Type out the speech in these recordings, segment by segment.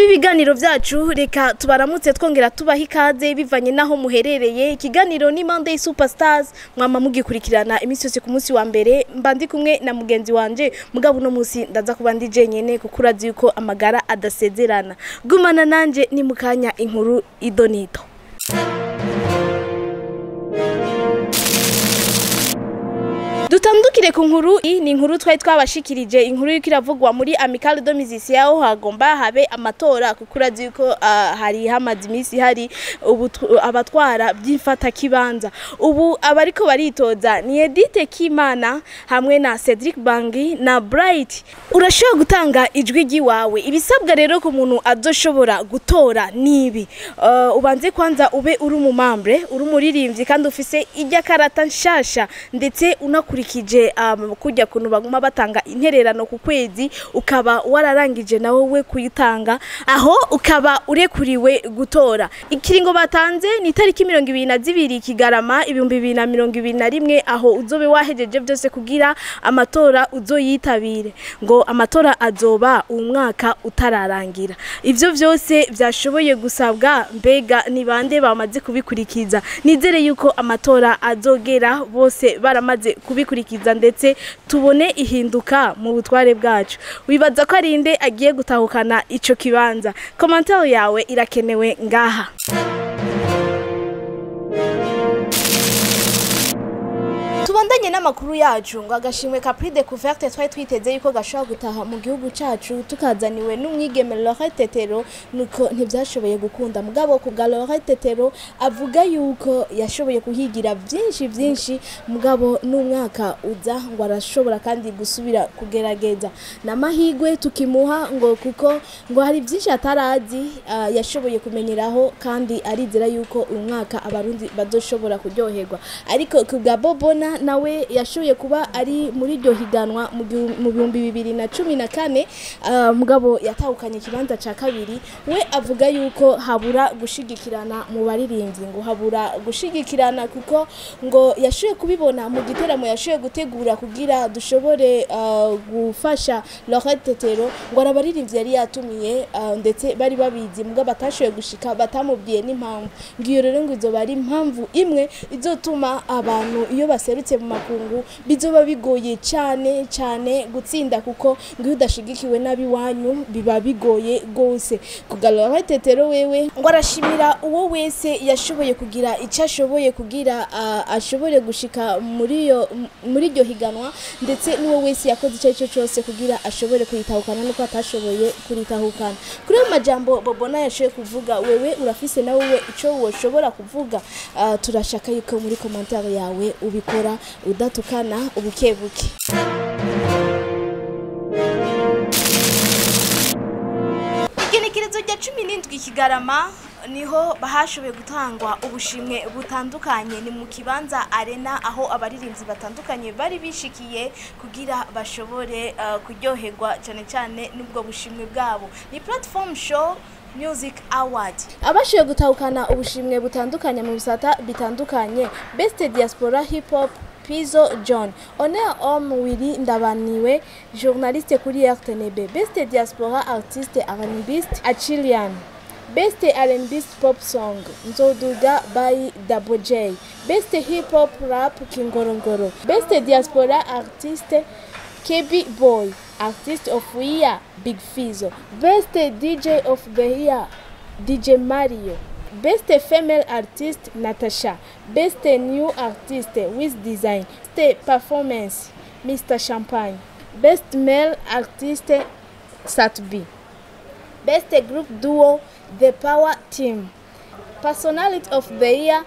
Ibiganiro vyacu reka tubaramutse twongera tubaha ikaze bivanye naho muherereye. Ikiganiro ni Monday Superstars, mwama mugikurikirana imisi yose ku munsi wa mbere. Mbandi kumwe na mugenzi wanje, mugabo no munsi ndaza kuba ndi jenyene kuko urazi yuko amagara adasezerana. Gumana nanje ni mukanya inkuru idonito. Dutandukire ku nkuru ni inkuru twari twabashikirije, inkuru yuko iravugwa muri amicale de musiciens aho hagomba habe amatora kuko urazi yuko hari hamaze imisi hari abatwara by'ifata kibanza. Ubu abariko baritoza ni Edith Kimana hamwe na Cedric Bangi na Bright. Urashobora gutanga ijwi giwawe. Ibisabwa rero ku muntu azoshobora gutora nibi: ubanze kwanza ube uri umumambre, uri umuririmbyi kandi ufise ijya karata nshasha, ndetse unakurikije kujya kuntu baguma batanga intererano ku kwezi, ukaba wararangije nawe we kuyitanga, aho ukaba urekuriwe gutora. Ikiringo batanze ni tariki 22 Kigarama 2021, aho uzobe wahejeje byose kugira amatora uzoyitabire. Ngo amatora azoba umwaka utararangira. Ivyo byose byashoboye gusabwa, mbega ni bande bamaze kubikurikiza? Nizere yuko amatora azogera bose baramaze kubikurikiza ndetse tubone ihinduka mu butware bwacu. Wibaza ko arinde agiye gutahukana ico kibanza? Commentaire yawe irakenewe ngaha. Tubandanye n'amakuru yacu. Ngo agashimwe ka prix de couverte twari twiteze yuko gashobora gutaha mu gihugu cacu tukazaniwe n'umwigeme Tetero, nuko ntibyashoboye gukunda. Mugabo ku bwa Tetero avuga yuko yashoboye kuhigira byinshi, mugabo n'umwaka uza ngo arashobora kandi gusubira kugerageza. Namahigwe tukimuha ngo kuko ngo hari byinshi atarazi yashoboye kumenyeraho, kandi arizera yuko uyu mwaka abarundi bazoshobora kuryoherwa. Ariko ku bwa Bobona nawe yashoboye kuba ari muri ryo higanwa mu 2014, mugabo yatahukanye ikibanza ca kabiri. We avuga yuko habura gushigikirana mu baririmbyi, ngo habura gushigikirana kuko ngo yashoboye kubibona mu giteramo yashoboye gutegura kugira dushobore gufasha Tetero. Ngo arabaririmbyi yari yatumiye ndetse bari babizi, mugabo batashoboye gushika, batamubwiye n'impamvu. Ngiyo rero ngo izo bari impamvu imwe izotuma abantu iyo baserutse mu makungu bizoba bigoye cyane gutsinda, kuko ngiyo udashigikiwe nabi wanyu biba bigoye gose. Kugalora Tetero wewe ngo arashimira uwo wese yashoboye kugira icyo ashoboye kugira ashobore gushika muri ryo higanwa, ndetse n'uwo wese yakoze icyo cyose kugira ashobore kuyitahukana nuko atashoboye kuritahukana. Kuri ayo majambo Bobona yashoboye kuvuga, wewe urafise nawe icyo woshobora kuvuga. Turashaka yuko muri commentaire yawe ubikora udatukana ubukebuke. Igenekerezo rya 17 Kigarama niho bahashoboye gutangwa ubushimwe butandukanye. Ni mu kibanza arena aho abaririmbyi batandukanye bari bishikiye kugira bashobore kuryoherwa cyane n'ubwo bushimwe bwabo. Ni platform show Music Award. Abashoboye gutahukana ubushimwe butandukanye mu bisata bitandukanye: Best Diaspora Hip Hop Fizzo John, Honneur Homme Muri Ndabaniwe, journaliste kuri RTNB. Best Diaspora Artiste R&Biste Achilian. Best R&B Pop Song Nzoduga by Double J. Best Hip Hop Rap Kingorongoro. Best Diaspora Artiste KB Boy. Artist of the Year Big Fizzo. Best DJ of the Year DJ Mario. Best Female Artist Natasha. Best New Artist with Design. Best Performance Mr. Champagne. Best Male Artist Sat-B. Best Group Duo The Power Team. Personality of the Year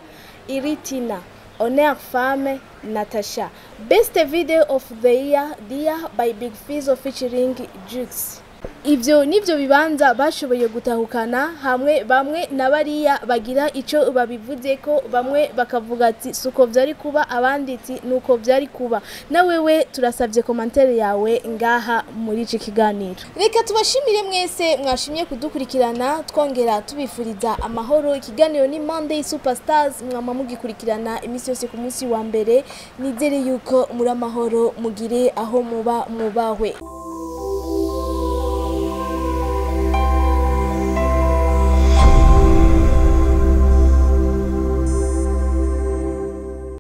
Iritina. Honneur Femme Natasha. Best Video of the Year Dia by Big Fizzo featuring Jux. Ivyo nivyo bibanza bashoboye gutahukana hamwe. Bamwe nabariya bagira ico babivuze ko, bamwe bakavuga ati suko vyari kuba, abandi ati nuko vyari kuba. Na wewe turasavye commentaire yawe ngaha muri iki kiganiro. Reka tubashimire mwese mwashimye kudukurikirana, twongera tubifuriza amahoro. Ikiganiro ni Monday Superstars, mwama mugikurikirana imisi yose ku munsi wa mbere. Nizere yuko muri amahoro, mugire aho muba mubahwe.